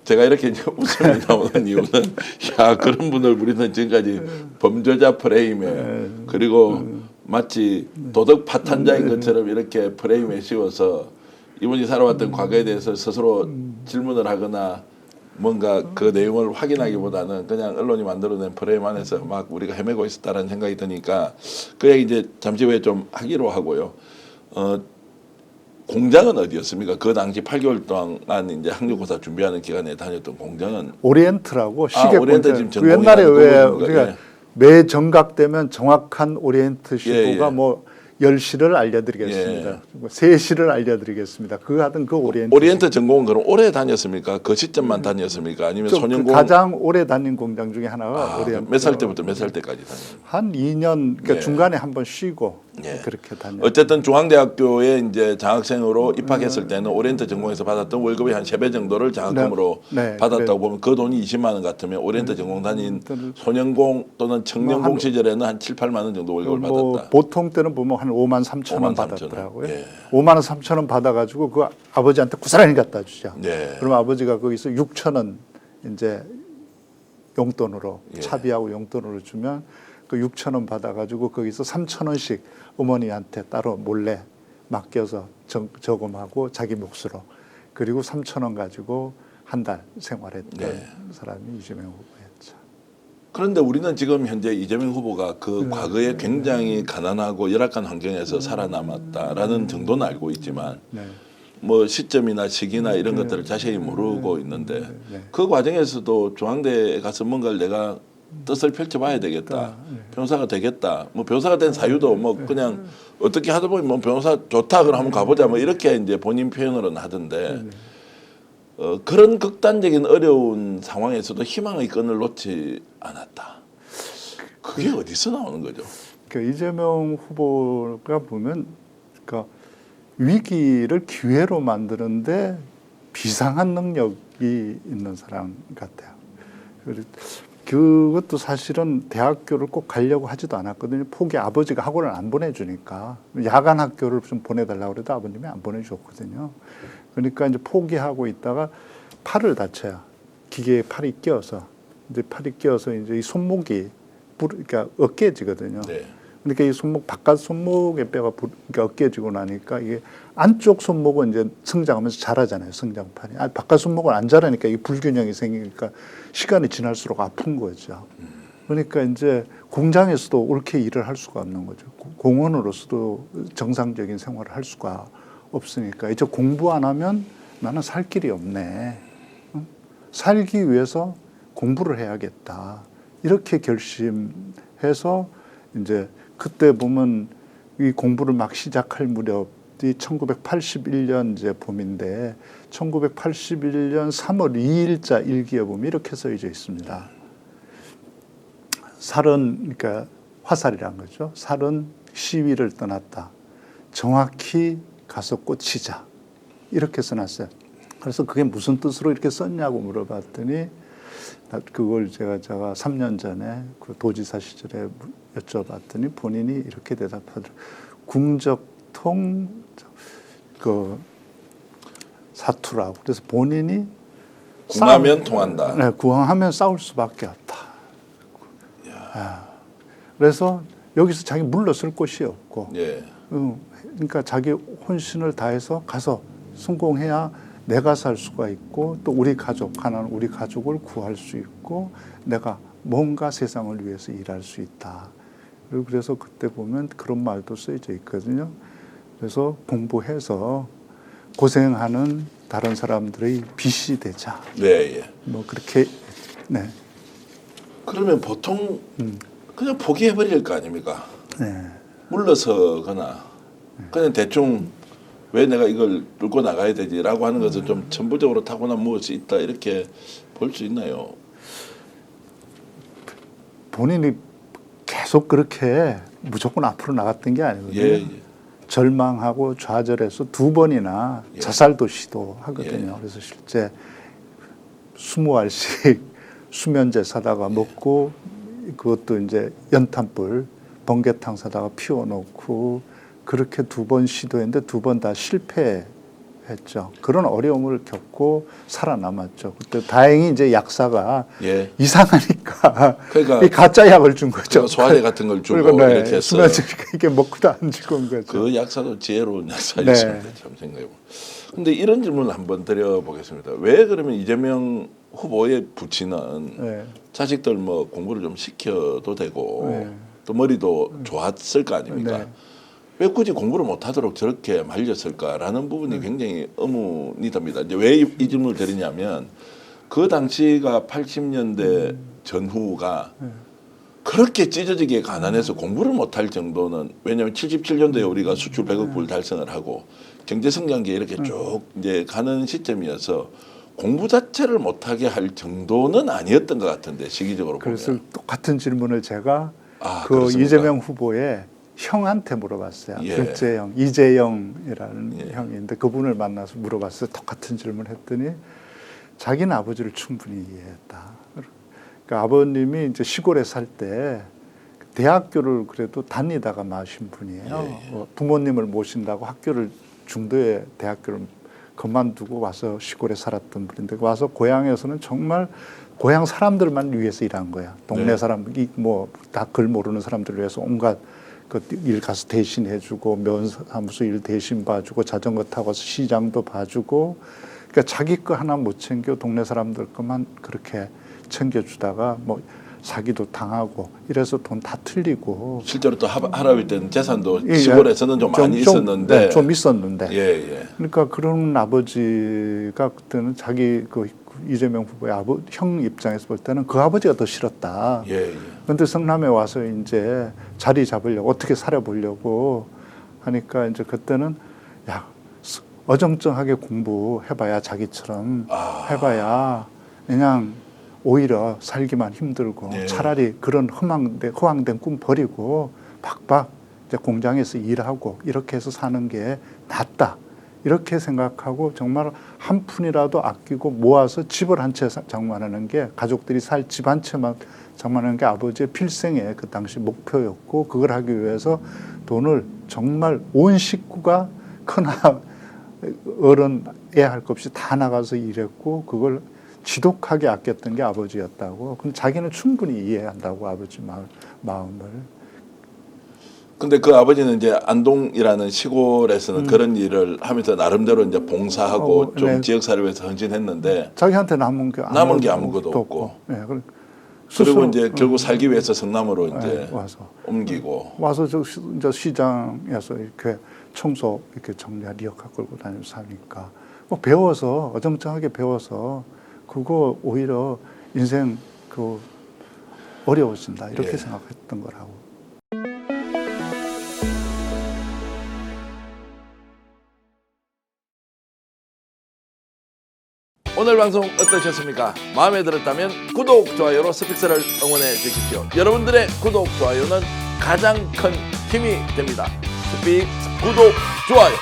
제가 이렇게 이제 웃음이 나오는 이유는 야 그런 분을 우리는 지금까지 범죄자 프레임에 그리고 마치 도덕 파탄자인 것처럼 이렇게 프레임에 씌워서 이분이 살아왔던 과거에 대해서 스스로 질문을 하거나 뭔가 그 내용을 확인하기보다는 그냥 언론이 만들어낸 프레임 안에서 막 우리가 헤매고 있었다라는 생각이 드니까 그 얘기 이제 잠시 후에 좀 하기로 하고요. 공장은 어디였습니까? 그 당시 8개월 동안 이제 학력고사 준비하는 기간에 다녔던 공장은 오리엔트라고 시계 오리엔트 공장. 지금 옛날에 왜 전공이라는 우리가 예. 매 정각되면 정확한 오리엔트 시도가 예. 뭐 10시를 알려드리겠습니다. 예. 뭐 3시를 알려드리겠습니다. 그거 하던 그 오리엔트. 오리엔트 전공은 그럼 오래 다녔습니까? 그 시점만 다녔습니까? 아니면 소년공 가장 오래 다닌 공장 중에 하나가 오리엔트. 몇 살 때부터 몇 살 때까지 다녔어요? 한 2년 그러니까 예. 중간에 한번 쉬고 예. 그렇게 다녔어요. 어쨌든 중앙대학교에 이제 장학생으로 입학했을 때는 오리엔트 전공에서 받았던 월급의 한 3배 정도를 장학금으로 네, 받았다고 보면 그 돈이 20만 원 같으면 오리엔트 전공 다닌 소년공 또는 청년공 시절에는 한 7, 8만 원 정도 월급을 뭐 받았다. 보통 때는 보면 한 5만 3천 원 5만 3천 원. 받았더라고요. 예. 5만 원 3천 원 받아가지고 그 아버지한테 고스란히 갖다 주죠. 예. 그럼 아버지가 거기서 6천 원 이제 용돈으로 예. 차비하고 용돈으로 주면 그 6천 원 받아가지고 거기서 3천 원씩 어머니한테 따로 몰래 맡겨서 저금하고 자기 몫으로 그리고 3천 원 가지고 한 달 생활했던 네. 사람이 이재명 후보였죠. 그런데 우리는 지금 현재 이재명 후보가 그 과거에 굉장히 가난하고 열악한 환경에서 살아남았다라는 정도는 알고 있지만 네. 뭐 시점이나 시기나 이런 것들을 자세히 모르고 있는데 그 과정에서도 중앙대에 가서 뭔가를 내가 뜻을 펼쳐봐야 되겠다. 변호사가 되겠다. 뭐 변호사가 된 사유도 뭐 그냥 어떻게 하다 보면 뭐 변호사 좋다 그럼 한번 가보자 뭐 이렇게 이제 본인 표현으로는 하던데 그런 극단적인 어려운 상황에서도 희망의 끈을 놓지 않았다. 그게 어디서 나오는 거죠? 그러니까 이재명 후보가 보면 그러니까 위기를 기회로 만드는데 비상한 능력이 있는 사람 같아요. 그것도 사실은 대학교를 꼭 가려고 하지도 않았거든요. 포기 아버지가 학원을 안 보내주니까 야간 학교를 좀 보내달라고 그래도 아버님이 안 보내줬거든요. 그러니까 이제 포기하고 있다가 팔을 다쳐요. 기계에 팔이 끼어서 이제 이 손목이 그러니까 어깨지거든요. 네. 그러니까 이 손목 바깥 손목의 뼈가 그러니까 어깨지고 나니까 이게 안쪽 손목은 이제 성장하면서 자라잖아요. 성장판이. 바깥 손목은 안 자라니까 이 불균형이 생기니까 시간이 지날수록 아픈 거죠. 그러니까 이제 공장에서도 옳게 일을 할 수가 없는 거죠. 공원으로서도 정상적인 생활을 할 수가 없으니까 이제 공부 안 하면 나는 살 길이 없네. 살기 위해서 공부를 해야겠다. 이렇게 결심해서 이제 그때 보면 이 공부를 막 시작할 무렵이 1981년 이제 봄인데 1981년 3월 2일자 일기에 보면 이렇게 써져 있습니다. 살은 그러니까 화살이란 거죠. 살은 시위를 떠났다. 정확히 가서 꽂히자. 이렇게 써놨어요. 그래서 그게 무슨 뜻으로 이렇게 썼냐고 물어봤더니 그걸 제가 3년 전에 그 도지사 시절에 여쭤봤더니 본인이 이렇게 대답하더라고요. 궁적통 그 사투라고. 그래서 본인이 궁하면 통한다. 네, 궁하면 싸울 수밖에 없다. 그래서 여기서 자기 물러설 곳이 없고, 예. 그러니까 자기 혼신을 다해서 가서 성공해야 내가 살 수가 있고 또 우리 가족을 구할 수 있고 내가 뭔가 세상을 위해서 일할 수 있다. 그래서 그때 보면 그런 말도 쓰여져 있거든요. 그래서 공부해서 고생하는 다른 사람들의 빛이 되자. 네, 예. 뭐 그렇게 네. 그러면 보통 그냥 포기해버릴 거 아닙니까? 네. 물러서거나 그냥 대충 왜 내가 이걸 뚫고 나가야 되지라고 하는 것은 좀 천부적으로 타고난 무엇이 있다 이렇게 볼 수 있나요? 본인이 계속 그렇게 무조건 앞으로 나갔던 게 아니거든요. 예, 예. 절망하고 좌절해서 2번이나 예. 자살도 시도하거든요. 예. 그래서 실제 20알씩 수면제 사다가 먹고 그것도 이제 연탄불 번개탕 사다가 피워놓고 그렇게 2번 시도했는데 2번 다 실패했어요. 했죠. 그런 어려움을 겪고 살아남았죠. 그때 다행히 이제 약사가 예. 이상하니까 그러니까 이 가짜 약을 준 거죠. 소화제 같은 걸 주고 그리고 네, 이렇게 해서 수면제니까 이게 먹고도 안 죽은 거죠. 그 약사도 지혜로운 약사였습니다. 네. 참 생각해보면. 근데 이런 질문을 한번 드려보겠습니다. 왜 그러면 이재명 후보의 부친은 네. 자식들 뭐 공부를 좀 시켜도 되고 네. 또 머리도 좋았을 거 아닙니까? 네. 왜 굳이 공부를 못하도록 저렇게 말렸을까라는 부분이 굉장히 의문이 듭니다. 이제 왜 이 질문을 드리냐면 그 당시가 80년대 전후가 그렇게 찢어지게 가난해서 공부를 못할 정도는, 왜냐하면 77년도에 우리가 수출 100억 불 달성을 하고 경제 성장기에 이렇게 쭉 이제 가는 시점이어서 공부 자체를 못하게 할 정도는 아니었던 것 같은데, 시기적으로 그래서 보면. 똑같은 질문을 제가 그 그렇습니까? 이재명 후보의 형한테 물어봤어요. 예. 둘째 형, 이재영이라는 예. 형인데 그분을 만나서 물어봤어요. 똑같은 질문을 했더니 자기는 아버지를 충분히 이해했다. 그러니까 아버님이 이제 시골에 살 때 대학교를 그래도 다니다가 마신 분이에요. 예. 부모님을 모신다고 학교를 중도에 대학교를 그만두고 와서 시골에 살았던 분인데 와서 고향에서는 정말 고향 사람들만 위해서 일한 거야. 동네 네. 사람, 다 글 모르는 사람들을 위해서 온갖 그 일 가서 대신 해주고 면사무소 일 대신 봐주고 자전거 타고 가서 시장도 봐주고, 그러니까 자기 거 하나 못 챙겨 동네 사람들 것만 그렇게 챙겨주다가 뭐 사기도 당하고 이래서 돈 다 틀리고. 실제로 또 할아버지 때는 재산도 예, 시골에서는 좀 많이 있었는데. 네, 좀 있었는데. 예, 예. 그러니까 그런 아버지가 그때는 자기 그 이재명 후보의 형 입장에서 볼 때는 그 아버지가 더 싫었다. 예, 예. 그런데 성남에 와서 이제 자리 잡으려고 어떻게 살아보려고 하니까 이제 그때는 야, 어정쩡하게 공부해봐야 자기처럼 해봐야 그냥 오히려 살기만 힘들고 네. 차라리 그런 허황된 꿈 버리고 박박 이제 공장에서 일하고 이렇게 해서 사는 게 낫다. 이렇게 생각하고 정말 한 푼이라도 아끼고 모아서 집을 한 채 장만하는 게, 가족들이 살 집 한 채만 장만하는 게 아버지의 필생의 그 당시 목표였고, 그걸 하기 위해서 돈을 정말 온 식구가 크나 어른 애 할 것 없이 다 나가서 일했고 그걸 지독하게 아꼈던 게 아버지였다고. 그럼 자기는 충분히 이해한다고 아버지 마음을. 근데 그 아버지는 이제 안동이라는 시골에서는 그런 일을 하면서 나름대로 이제 봉사하고 좀 네. 지역사회를 위해서 헌신했는데 자기한테 남은 게 아무것도 없고. 네, 그리고 스스로, 이제 결국 살기 위해서 성남으로 이제 와서 옮기고. 이제 시장에서 이렇게 청소 이렇게 정리한 리어카 끌고 다니면서 사니까 뭐 배워서 어정쩡하게 배워서 그거 오히려 인생 그 어려워진다 이렇게 예. 생각했던 거라고. 오늘 방송 어떠셨습니까? 마음에 들었다면 구독, 좋아요로 스픽스를 응원해 주십시오. 여러분들의 구독, 좋아요는 가장 큰 힘이 됩니다. 스픽스 구독, 좋아요.